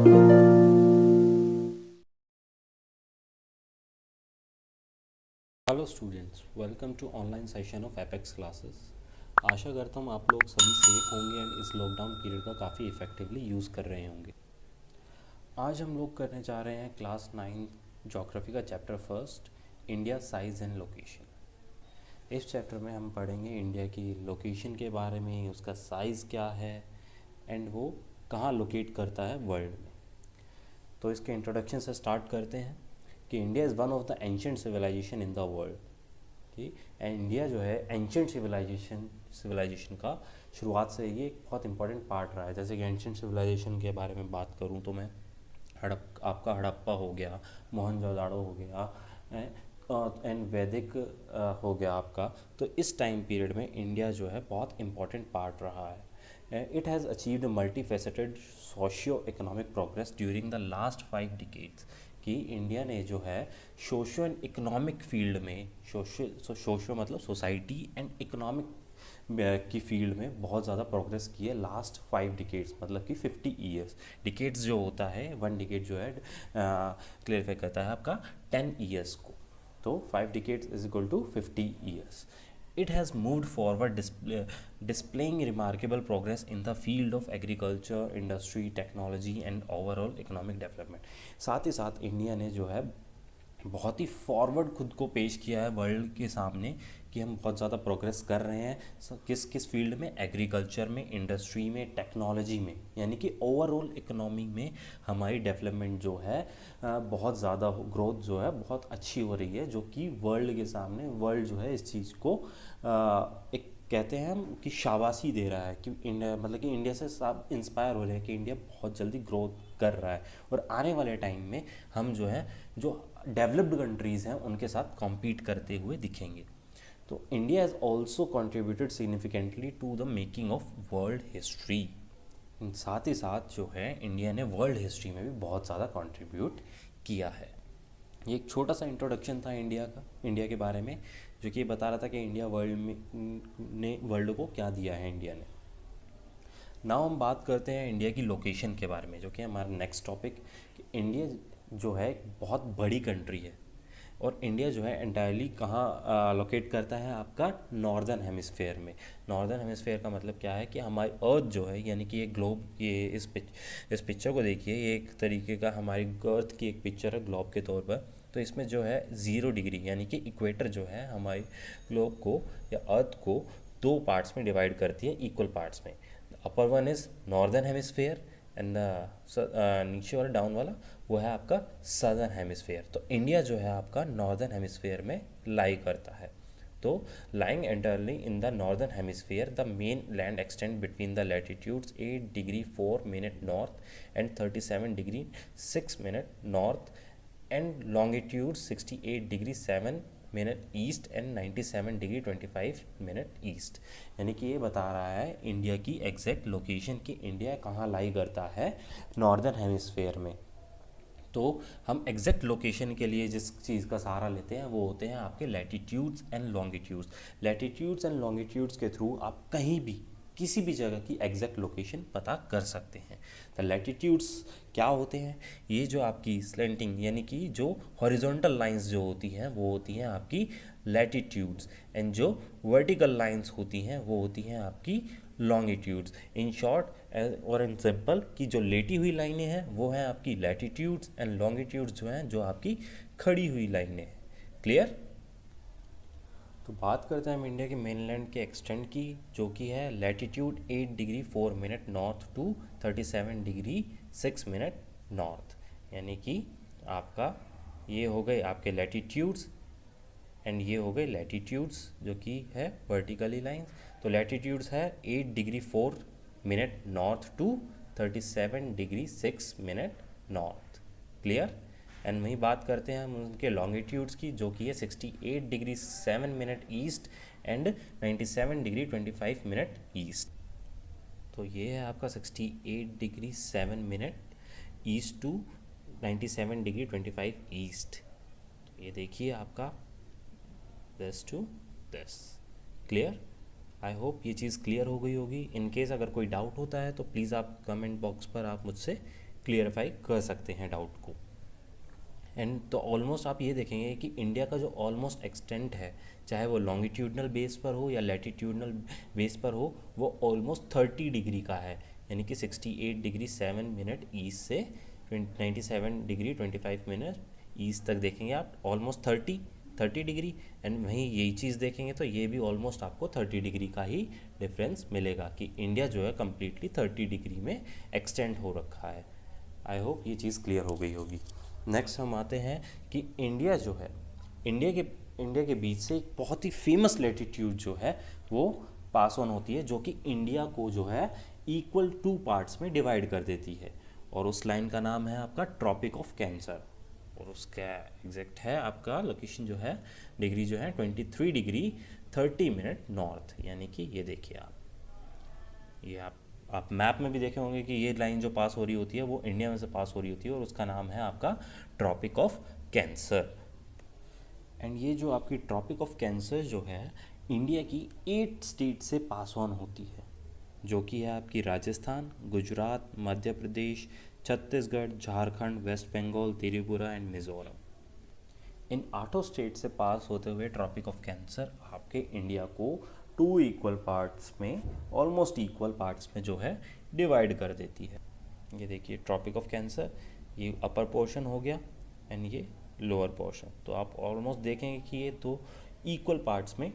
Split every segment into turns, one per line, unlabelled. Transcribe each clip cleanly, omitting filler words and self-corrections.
Hello students, welcome to online session of Apex classes. आशा करता हूँ आप लोग सभी सेफ होंगे एंड इस लॉकडाउन पीरियड का काफ़ी इफेक्टिवली यूज़ कर रहे होंगे। आज हम लोग करने जा रहे हैं क्लास 9 ज्योग्राफी का chapter first, India size and location. इस चैप्टर में हम पढ़ेंगे इंडिया की लोकेशन के बारे में, उसका साइज़ क्या है एंड वो कहाँ लोकेट करता है वर्ल्ड में। तो इसके इंट्रोडक्शन से स्टार्ट करते हैं कि India is one of the ancient civilization in the world. कि इंडिया जो है एंशिएंट सिविलाइजेशन का शुरुआत से ये एक बहुत इंपॉर्टेंट पार्ट रहा है। जैसे कि एंशिएंट सिविलाइजेशन के बारे में बात करूँ तो मैं आपका हड़प्पा हो गया, मोहनजोदाड़ो हो गया एंड वैदिक हो गया आपका। तो इस टाइम पीरियड में इंडिया जो है बहुत इंपॉर्टेंट पार्ट रहा है। It has achieved multi faceted socio economic progress during the last 5 decades. कि इंडिया ने जो है सोशो एंड इकोनॉमिक फील्ड में, सोशो मतलब सोसाइटी एंड इकोनॉमिक की फील्ड में बहुत ज़्यादा प्रोग्रेस की है लास्ट 5 डिकेड्स, मतलब कि 50 ईयर्स। डिकेड्स जो होता है, 1 डिकेड जो है क्लेरिफाई करता है आपका 10 ईयर्स को। तो 5 decades is equal to 50 years. It has moved forward, displaying remarkable progress in the field of agriculture, industry, technology and overall economic development. साथ ही साथ इंडिया ने जो है बहुत ही फॉरवर्ड खुद को पेश किया है वर्ल्ड के सामने कि हम बहुत ज़्यादा प्रोग्रेस कर रहे हैं। किस किस फील्ड में? एग्रीकल्चर में, इंडस्ट्री में, टेक्नोलॉजी में, यानी कि ओवरऑल इकोनॉमी में हमारी डेवलपमेंट जो है बहुत ज़्यादा ग्रोथ जो है बहुत अच्छी हो रही है, जो कि वर्ल्ड के सामने वर्ल्ड जो है इस चीज़ को एक कहते हैं हम कि शाबाशी दे रहा है कि इंडिया, मतलब कि इंडिया से सब इंस्पायर हो रहे हैं कि इंडिया बहुत जल्दी ग्रोथ कर रहा है और आने वाले टाइम में हम जो है जो डेवलप्ड कंट्रीज़ हैं उनके साथ कॉम्पीट करते हुए दिखेंगे। तो India has also contributed significantly to the making of world history. साथ ही साथ जो है इंडिया ने वर्ल्ड हिस्ट्री में भी बहुत ज़्यादा कंट्रीब्यूट किया है। ये एक छोटा सा इंट्रोडक्शन था इंडिया के बारे में, जो कि ये बता रहा था कि इंडिया वर्ल्ड को क्या दिया है इंडिया ने। नाउ हम बात करते हैं इंडिया की लोकेशन के बारे में, जो कि हमारा नेक्स्ट टॉपिक। कि इंडिया जो है एक बहुत बड़ी कंट्री है और इंडिया जो है एंटायरली कहाँ लोकेट करता है? आपका नॉर्दर्न हेमिस्फेयर में। नॉर्दर्न हेमिस्फेयर का मतलब क्या है कि हमारी अर्थ जो है, यानी कि ये ग्लोब, ये इस पिक्चर को देखिए, ये एक तरीके का हमारी अर्थ की एक पिक्चर है ग्लोब के तौर पर। तो इसमें जो है 0 डिग्री यानी कि इक्वेटर जो है हमारी ग्लोब को या अर्थ को 2 पार्ट्स में डिवाइड करती है, इक्वल पार्ट्स में। Upper one is northern hemisphere and नीचे वाला डाउन वाला वो है आपका सदर्न हेमिस्फेयर। तो इंडिया जो है आपका नॉर्दर्न हेमिस्फेयर में लाई करता है। तो lying entirely in the northern hemisphere, the main land extend between the latitudes 8 degree 4 minute north and 37 degree 6 minute north and longitude 68 degree 7 minute east and 97 degree 25 minute east. यानी कि ये बता रहा है इंडिया की एग्जैक्ट लोकेशन कि India कहाँ लाई करता है, नॉर्दर्न हेमिस्फेयर में। तो हम एग्जैक्ट लोकेशन के लिए जिस चीज़ का सहारा लेते हैं वो होते हैं आपके latitudes and longitudes. Latitudes and longitudes के थ्रू आप कहीं भी किसी भी जगह की एग्जैक्ट लोकेशन पता कर सकते हैं। तो लैटिट्यूड्स क्या होते हैं? ये जो आपकी स्लेंटिंग यानी कि जो हॉरिजॉन्टल लाइंस जो होती हैं वो होती हैं आपकी लैटिट्यूड्स, एंड जो वर्टिकल लाइंस होती हैं वो होती हैं आपकी लॉन्गिट्यूड्स। इन शॉर्ट और इन सिंपल कि जो लेटी हुई लाइनें हैं वो हैं आपकी लैटिट्यूड्स एंड लॉन्गिट्यूड्स जो हैं जो आपकी खड़ी हुई लाइनें हैं। क्लियर? तो बात करते हैं हम इंडिया के मेनलैंड के एक्सटेंट की, जो कि है latitude 8 degree 4 minute north to 37 degree 6 minute north. यानी कि आपका ये हो गए आपके लैटिट्यूड्स एंड ये हो गए लैटिट्यूड्स जो कि है वर्टिकली लाइन। तो लैटिट्यूड्स है 8 degree 4 minute north to 37 degree 6 minute north. Clear? And वहीं बात करते हैं हम उनके लॉन्गिट्यूड्स की, जो कि है 68 degree 7 minute east and 97 degree 25 minute east. तो ये है आपका 68 degree 7 minute east to 97 degree 25 east. ये देखिए आपका this to this. Clear? I hope ये चीज़ क्लियर हो गई होगी। इन केस अगर कोई डाउट होता है तो प्लीज़ आप कमेंट बॉक्स पर आप मुझसे क्लियरिफाई कर सकते हैं डाउट को। एंड तो ऑलमोस्ट आप ये देखेंगे कि इंडिया का जो ऑलमोस्ट एक्सटेंट है, चाहे वो लॉन्गिट्यूडनल बेस पर हो या लैटिट्यूडनल बेस पर हो, वो ऑलमोस्ट 30 डिग्री का है, यानी कि 68 डिग्री 7 मिनट ईस्ट से 97 डिग्री 25 मिनट ईस्ट तक देखेंगे आप, ऑलमोस्ट 30 डिग्री। एंड वहीं यही चीज़ देखेंगे तो ये भी ऑलमोस्ट आपको 30 डिग्री का ही डिफरेंस मिलेगा कि इंडिया जो है कम्प्लीटली 30 डिग्री में एक्सटेंड हो रखा है। आई होप ये चीज़ क्लियर हो गई होगी। नेक्स्ट हम आते हैं कि इंडिया जो है, इंडिया के बीच से एक बहुत ही फेमस लैटिट्यूड जो है वो पास ऑन होती है, जो कि इंडिया को जो है इक्वल 2 पार्ट्स में डिवाइड कर देती है, और उस लाइन का नाम है आपका ट्रॉपिक ऑफ कैंसर, और उसका एग्जैक्ट है आपका लोकेशन जो है, डिग्री जो है 23 डिग्री 30 मिनट नॉर्थ, यानी कि ये देखिए ये आप मैप में भी देखे होंगे कि ये लाइन जो पास हो रही होती है वो इंडिया में से पास हो रही होती है, और उसका नाम है आपका ट्रॉपिक ऑफ कैंसर। एंड ये जो आपकी ट्रॉपिक ऑफ कैंसर जो है इंडिया की 8 स्टेट से पास ऑन होती है, जो कि है आपकी राजस्थान, गुजरात, मध्य प्रदेश, छत्तीसगढ़, झारखंड, वेस्ट बंगाल, त्रिपुरा एंड मिजोरम। इन 8 स्टेट से पास होते हुए ट्रॉपिक ऑफ कैंसर आपके इंडिया को 2 इक्वल पार्ट्स में, ऑलमोस्ट इक्वल पार्ट्स में जो है डिवाइड कर देती है। ये देखिए ट्रॉपिक ऑफ कैंसर, ये अपर पोर्शन हो गया एंड ये लोअर पोर्शन, तो आप ऑलमोस्ट देखेंगे कि ये 2 इक्वल पार्ट्स में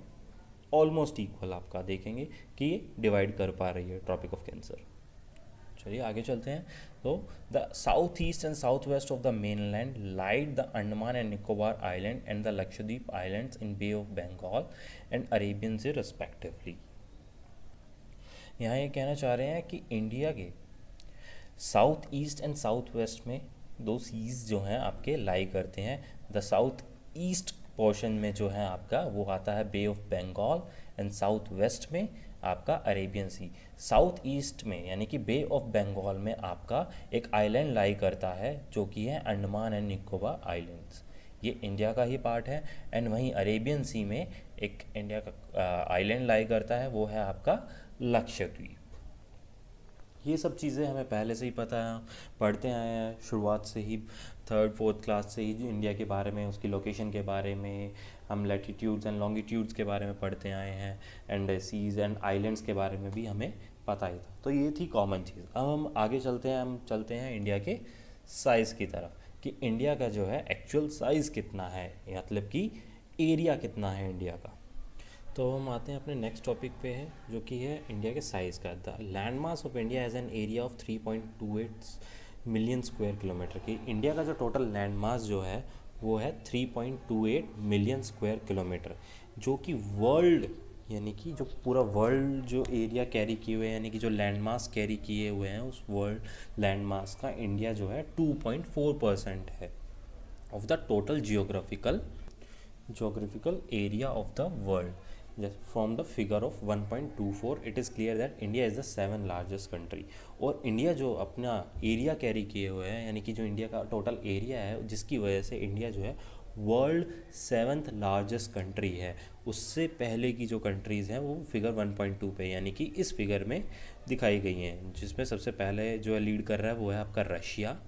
ऑलमोस्ट इक्वल आपका देखेंगे कि ये डिवाइड कर पा रही है ट्रॉपिक ऑफ कैंसर। चलिए आगे चलते हैं। तो the south east and south west of the mainland lied the Andaman and Nicobar island and the Lakshadweep islands in Bay of Bengal and Arabian Sea respectively. यहाँ ये कहना चाह रहे हैं कि इंडिया के south east and south west में 2 सीज जो हैं आपके लाई करते हैं। द साउथ ईस्ट पोर्शन में जो है आपका वो आता है bay of Bengal, and south west में आपका अरेबियन सी। साउथ ईस्ट में यानी कि बे ऑफ बंगाल में आपका एक आइलैंड लाई करता है जो कि है अंडमान एंड निकोबार आइलैंड्स, ये इंडिया का ही पार्ट है। एंड वहीं अरेबियन सी में एक इंडिया का आइलैंड लाई करता है, वो है आपका लक्षद्वीप। ये सब चीज़ें हमें पहले से ही पता है, पढ़ते आए हैं शुरुआत से ही, 3rd 4th क्लास से ही जो इंडिया के बारे में, उसकी लोकेशन के बारे में, हम लैटिट्यूड्स एंड लॉन्गिट्यूड्स के बारे में पढ़ते आए हैं, एंड सीज़ एंड आइलैंड्स के बारे में भी हमें पता ही था। तो ये थी कॉमन चीज़। अब हम आगे चलते हैं, हम चलते हैं इंडिया के साइज़ की तरफ कि इंडिया का जो है एक्चुअल साइज़ कितना है, मतलब कि एरिया कितना है इंडिया का। तो हम आते हैं अपने नेक्स्ट टॉपिक पे है, जो कि है इंडिया के साइज़ का। The land mass of India as an area of 3.28 million square kilometre की। इंडिया का जो टोटल लैंड मास जो है वो है 3.28 मिलियन स्क्वायर किलोमीटर, जो कि वर्ल्ड यानी कि जो पूरा वर्ल्ड जो एरिया कैरी किए हुए हैं, यानी कि जो लैंड मास कैरी किए हुए हैं, उस वर्ल्ड लैंड मास का इंडिया जो है 2.4% है of the total geographical area of the world. From the figure of 1.24 it is clear that India is the 7th largest country. और इंडिया जो अपना एरिया कैरी किए हुए हैं, यानी कि जो इंडिया का टोटल एरिया है, जिसकी वजह से इंडिया जो है वर्ल्ड 7th लार्जेस्ट कंट्री है। उससे पहले की जो कंट्रीज़ हैं वो फिगर 1.2 पे, यानी कि इस फिगर में दिखाई गई हैं, जिसमें सबसे पहले जो लीड कर रहा है वो है आपका Russia,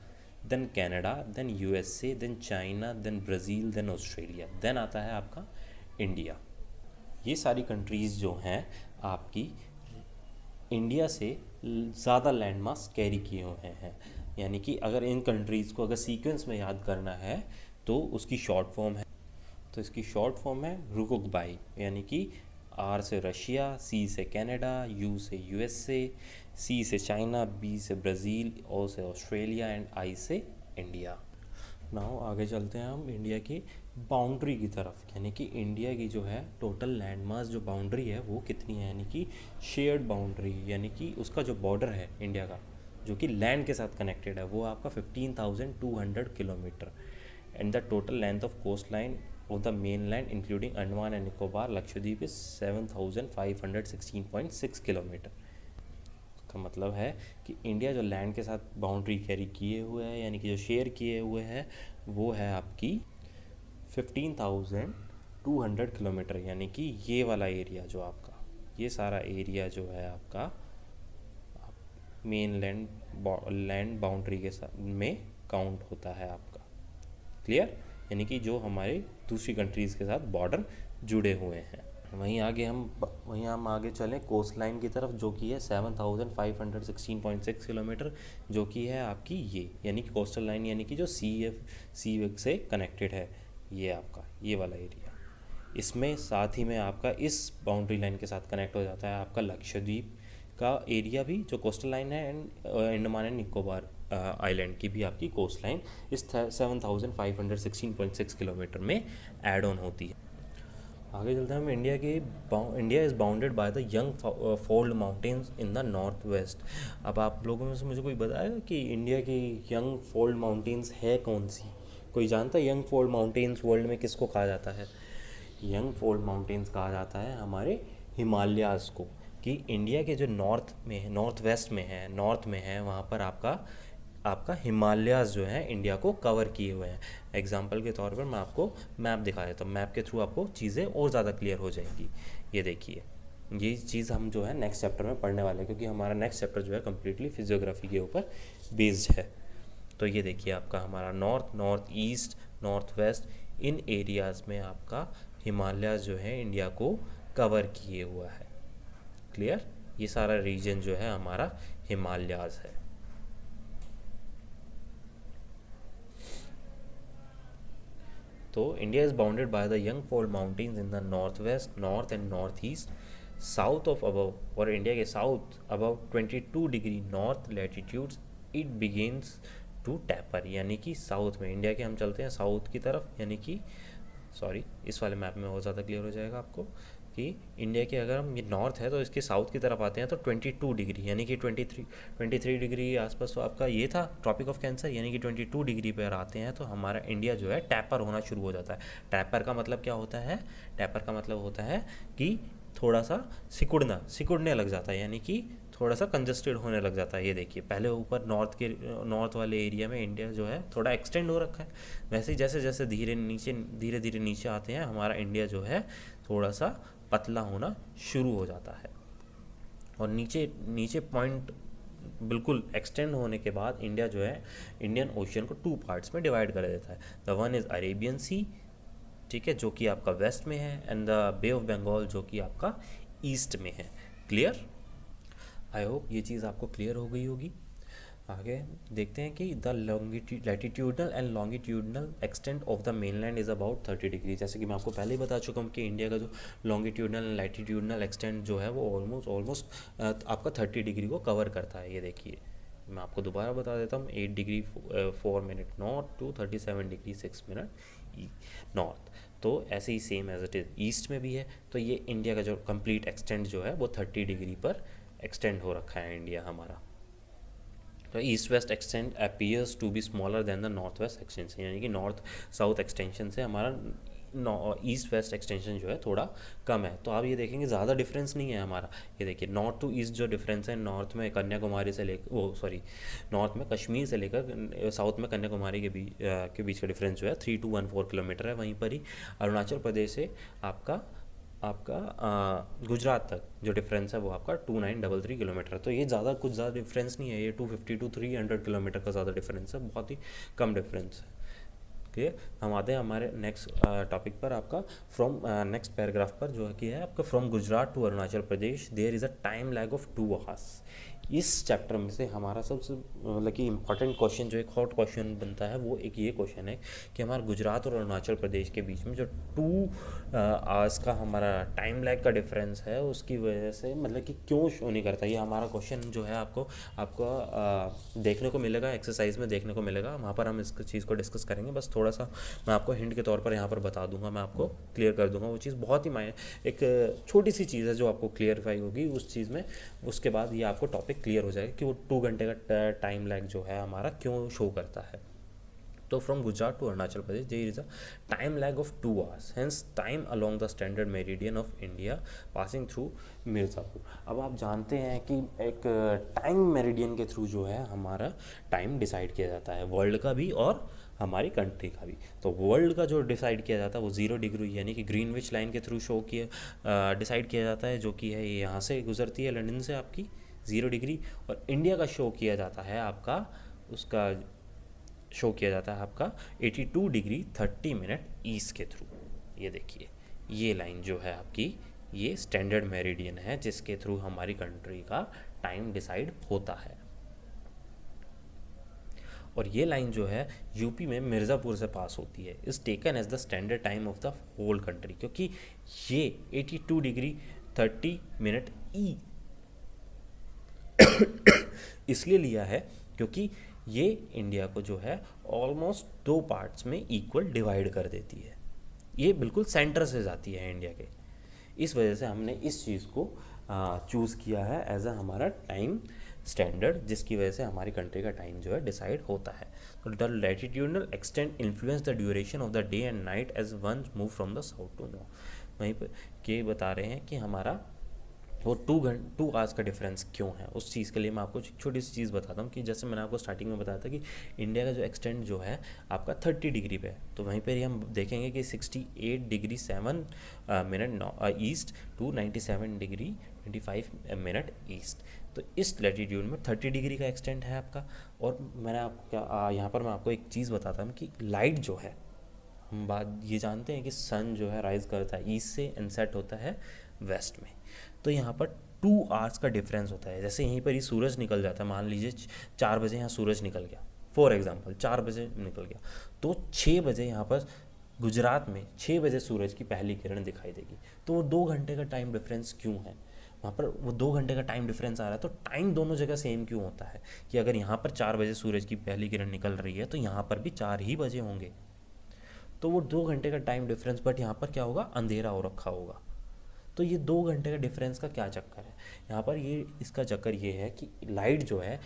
then Canada, then USA, then China, then Brazil, then Australia, then आता है आपका इंडिया। ये सारी कंट्रीज़ जो हैं आपकी इंडिया से ज़्यादा लैंड मास कैरी किए हुए हैं। यानी कि अगर इन कंट्रीज़ को अगर सीक्वेंस में याद करना है तो उसकी शॉर्ट फॉर्म है, तो इसकी शॉर्ट फॉर्म है रुकुकबाई, यानी कि आर से रशिया, सी से कनाडा, यू से यूएसए, सी से चाइना, बी से ब्राज़ील, ओ से ऑस्ट्रेलिया एंड आई से इंडिया। नाउ आगे चलते हैं हम इंडिया की बाउंड्री की तरफ, यानी कि इंडिया की जो है टोटल लैंड मास जो बाउंड्री है वो कितनी है, यानी कि शेयर्ड बाउंड्री, यानी कि उसका जो बॉर्डर है इंडिया का जो कि लैंड के साथ कनेक्टेड है, वो आपका 15,200 kilometre. And the total length of coast line of the main land including Andaman and Nicobar Lakshadweep is 7,516.6 kilometre. का मतलब है कि इंडिया जो लैंड के साथ बाउंड्री कैरी किए हुए है, यानी कि जो शेयर किए हुए हैं, वो है आपकी 15,200 किलोमीटर, यानी कि ये वाला एरिया जो आपका, ये सारा एरिया जो है आपका मेन लैंड लैंड बाउंड्री के साथ में काउंट होता है आपका। क्लियर? यानी कि जो हमारे दूसरी कंट्रीज़ के साथ बॉर्डर जुड़े हुए हैं। वहीं हम आगे चलें कोस्ट लाइन की तरफ, जो कि है 7516.6 किलोमीटर, जो कि है आपकी ये, यानी कि कोस्टल लाइन, यानी कि जो सी से कनेक्टेड है, ये आपका ये वाला एरिया। इसमें साथ ही में आपका इस बाउंड्री लाइन के साथ कनेक्ट हो जाता है आपका लक्षद्वीप का एरिया भी, जो कोस्टल लाइन है, and Andaman and Nicobar island की भी आपकी कोस्ट लाइन इस 7516.6 किलोमीटर में ऐड ऑन होती है। आगे चलते हैं हम India is bounded by the young fold mountains in the north waste. अब आप लोगों में से मुझे कोई बताएगा कि इंडिया की यंग फोल्ड माउंटेन्स है कौन सी? कोई जानता है यंग फोल्ड माउंटेन्स वर्ल्ड में किसको कहा जाता है? यंग फोल्ड माउंटेन्स कहा जाता है हमारे हिमालयाज़ को, कि इंडिया के जो नॉर्थ वेस्ट में है, नॉर्थ में है, वहाँ पर आपका हिमालयाज़ जो है इंडिया को कवर किए हुए हैं। एग्जाम्पल के तौर पर मैं आपको मैप दिखा देता हूँ, मैप के थ्रू आपको चीज़ें और ज़्यादा क्लियर हो जाएंगी। ये देखिए, ये चीज़ हम जो है नेक्स्ट चैप्टर में पढ़ने वाले हैं, क्योंकि हमारा नेक्स्ट चैप्टर जो है कम्प्लीटली फिजियोग्राफी के ऊपर बेस्ड है। तो ये देखिए आपका हमारा नॉर्थ ईस्ट, नॉर्थ वेस्ट, इन एरियाज़ में आपका हिमालयाज़ जो है इंडिया को कवर किए हुआ है। क्लियर? ये सारा रीजन जो है हमारा हिमालयाज़ है। तो India is bounded by the young fold mountains in the north west, north and north east, south of above, और इंडिया के south above 22 degree north latitudes it begins to taper, यानी कि साउथ में इंडिया के हम चलते हैं south की तरफ, यानी कि इस वाले मैप में और ज़्यादा क्लियर हो जाएगा आपको कि इंडिया के अगर हम ये नॉर्थ है तो इसके साउथ की तरफ आते हैं तो 22 डिग्री, यानी कि 23 डिग्री आसपास तो आपका ये था ट्रॉपिक ऑफ कैंसर, यानी कि 22 डिग्री पर आते हैं तो हमारा इंडिया जो है टैपर होना शुरू हो जाता है। टैपर का मतलब क्या होता है? टैपर का मतलब होता है कि थोड़ा सा सिकुड़ने लग जाता है, यानी कि थोड़ा सा कंजस्टेड होने लग जाता है। ये देखिए, पहले ऊपर नॉर्थ वाले एरिया में इंडिया जो है थोड़ा एक्सटेंड हो रखा है, वैसे ही जैसे जैसे धीरे धीरे नीचे आते हैं हमारा इंडिया जो है थोड़ा सा पतला होना शुरू हो जाता है, और नीचे पॉइंट बिल्कुल एक्सटेंड होने के बाद इंडिया जो है इंडियन ओशियन को 2 पार्ट्स में डिवाइड कर देता है। The one is Arabian Sea, ठीक है, जो कि आपका वेस्ट में है, and the Bay of Bengal जो कि आपका ईस्ट में है। क्लियर? आई होप ये चीज़ आपको क्लियर हो गई होगी। आगे देखते हैं कि the latitudinal and longitudinal extent of the mainland is about 30 degree. जैसे कि मैं आपको पहले ही बता चुका हूँ कि इंडिया का जो लॉन्गिट्यूडनल एंड लैटिट्यूडनल एक्सटेंट जो है वो ऑलमोस्ट आपका 30 डिग्री को कवर करता है। ये देखिए, मैं आपको दोबारा बता देता हूँ, 8 degree 4 minute north to 37 degree 6 minute north. तो ऐसे ही same as it is east में भी है। तो ये इंडिया का जो कंप्लीट एक्सटेंट जो है वो 30 डिग्री पर एक्सटेंड हो रखा है इंडिया हमारा। तो east west extend appears to be smaller than the north west extension, यानी कि नॉर्थ साउथ एक्सटेंशन से हमारा ईस्ट वेस्ट एक्सटेंशन जो है थोड़ा कम है। तो आप ये देखेंगे ज़्यादा डिफरेंस नहीं है हमारा। ये देखिए, नॉर्थ टू ईस्ट जो डिफरेंस है, नॉर्थ में कन्याकुमारी से लेकर नॉर्थ में कश्मीर से लेकर साउथ में कन्याकुमारी के बीच का डिफरेंस जो है 3214 किलोमीटर है। वहीं पर ही अरुणाचल प्रदेश से आपका गुजरात तक जो डिफरेंस है वो आपका 2933 किलोमीटर है। तो ये कुछ ज़्यादा डिफरेंस नहीं है, ये 250 to 300 किलोमीटर का ज़्यादा डिफरेंस है, बहुत ही कम डिफरेंस है। क्लियर? हम आते हैं हमारे नेक्स्ट टॉपिक पर, आपका फ्रॉम नेक्स्ट पैराग्राफ पर, जो कि है आपका from Gujarat to Arunachal Pradesh there is a time lag of 2 hours. इस चैप्टर में से हमारा सबसे मतलब कि इम्पॉर्टेंट क्वेश्चन, जो एक हॉट क्वेश्चन बनता है, वो एक ये क्वेश्चन है कि हमारा गुजरात और अरुणाचल प्रदेश के बीच में जो 2 आवर्स का हमारा टाइम लैग का डिफरेंस है, उसकी वजह से मतलब कि क्यों शो नहीं करता। ये हमारा क्वेश्चन जो है आपको देखने को मिलेगा, एक्सरसाइज में देखने को मिलेगा, वहाँ पर हम इस चीज़ को डिस्कस करेंगे। बस थोड़ा सा मैं आपको हिंट के तौर पर यहाँ पर बता दूंगा, मैं आपको क्लियर कर दूंगा। वो चीज़ बहुत ही एक छोटी सी चीज़ है जो आपको क्लियरफाई होगी उस चीज़ में, उसके बाद ये आपको टॉपिक क्लियर हो जाएगा कि वो 2 घंटे का टाइम लैग जो है हमारा क्यों शो करता है। तो from Gujarat to Arunachal Pradesh there is a time lag of 2 hours, hence time along the standard meridian of India passing through Mirzapur. अब आप जानते हैं कि एक टाइम मेरिडियन के थ्रू जो है हमारा टाइम डिसाइड किया जाता है, वर्ल्ड का भी और हमारी कंट्री का भी। तो वर्ल्ड का जो डिसाइड किया जाता है वो 0 डिग्री यानी कि ग्रीनविच लाइन के थ्रू डिसाइड किया जाता है, जो कि है यहाँ से गुजरती है लंदन से आपकी 0 डिग्री, और इंडिया का शो किया जाता है आपका, उसका शो किया जाता है आपका 82 डिग्री 30 मिनट ईस्ट के थ्रू। ये देखिए, ये लाइन जो है आपकी, ये स्टैंडर्ड मेरिडियन है जिसके थ्रू हमारी कंट्री का टाइम डिसाइड होता है। और ये लाइन जो है यूपी में मिर्ज़ापुर से पास होती है, is taken as the standard time of the whole country, क्योंकि ये 82 डिग्री 30 मिनट ई इसलिए लिया है क्योंकि ये इंडिया को जो है ऑलमोस्ट 2 पार्ट्स में इक्वल डिवाइड कर देती है। ये बिल्कुल सेंटर से जाती है इंडिया के, इस वजह से हमने इस चीज़ को चूज़ किया है एज अ हमारा टाइम स्टैंडर्ड, जिसकी वजह से हमारी कंट्री का टाइम जो है डिसाइड होता है। तो the latitudinal extent influence the duration of the day and night as one move from the south to north. वहीं पर ये बता रहे हैं कि हमारा वो 2 आवर्स का डिफरेंस क्यों है। उस चीज़ के लिए मैं आपको एक छोटी सी चीज़ बताता हूँ कि जैसे मैंने आपको स्टार्टिंग में बताया था कि इंडिया का जो एक्सटेंट जो है आपका 30 डिग्री पे है, तो वहीं पर ही हम देखेंगे कि 68 degree 7 minute east to 97 degree 25 minute east. तो इस लैटिट्यूड में 30 डिग्री का एक्सटेंट है आपका। और मैंने आपका यहाँ पर मैं आपको एक चीज़ बताता हूँ कि लाइट जो है, हम बात ये जानते हैं कि सन जो है राइज करता है ईस्ट से एंड सेट होता है वेस्ट में, तो यहाँ पर 2 आवर्स का डिफरेंस होता है। जैसे यहीं पर ही सूरज निकल जाता है, मान लीजिए 4 बजे यहाँ सूरज निकल गया, फॉर एग्जांपल 4 बजे निकल गया, तो 6 बजे यहाँ पर गुजरात में 6 बजे सूरज की पहली किरण दिखाई देगी। तो वो 2 घंटे का टाइम डिफरेंस क्यों है वहाँ पर, वो 2 घंटे का टाइम डिफरेंस आ रहा है, तो टाइम दोनों जगह सेम क्यों होता है कि अगर यहाँ पर 4 बजे सूरज की पहली किरण निकल रही है तो यहाँ पर भी 4 ही बजे होंगे। तो वो 2 घंटे का टाइम डिफरेंस, बट यहाँ पर क्या होगा, अंधेरा हो रखा होगा। तो ये 2 घंटे का डिफरेंस का क्या चक्कर है यहाँ पर, ये इसका चक्कर ये है कि लाइट जो है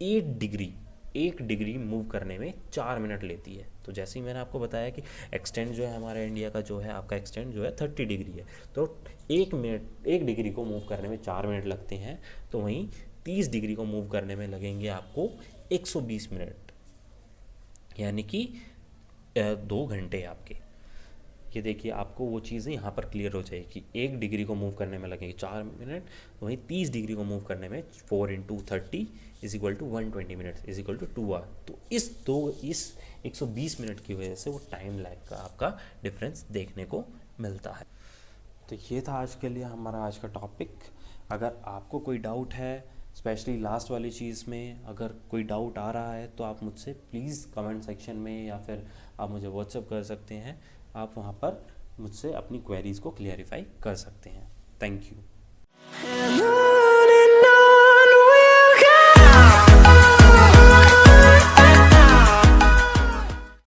1 डिग्री मूव करने में 4 मिनट लेती है। तो जैसे ही मैंने आपको बताया कि एक्सटेंड जो है हमारे इंडिया का जो है, आपका एक्सटेंड जो है 30 डिग्री है, तो 1 डिग्री को मूव करने में 4 मिनट लगते हैं, तो वहीं 30 डिग्री को मूव करने में लगेंगे आपको 120 मिनट, यानी कि 2 घंटे आपके। ये देखिए, आपको वो चीज़ें यहाँ पर क्लियर हो जाएगी कि 1 डिग्री को मूव करने में लगेंगे 4 मिनट, वहीं 30 डिग्री को मूव करने में 4 × 30 is equal to 120 minutes is equal to 2 hour. तो इस 120 मिनट की वजह से वो टाइम लैग का आपका डिफरेंस देखने को मिलता है। तो ये था आज के लिए हमारा आज का टॉपिक। अगर आपको कोई डाउट है, स्पेशली लास्ट वाली चीज़ में अगर कोई डाउट आ रहा है, तो आप मुझसे प्लीज़ कमेंट सेक्शन में या फिर आप मुझे व्हाट्सएप कर सकते हैं। आप वहाँ पर मुझसे अपनी क्वेरीज़ को क्लियरिफाई कर सकते हैं। Thank you.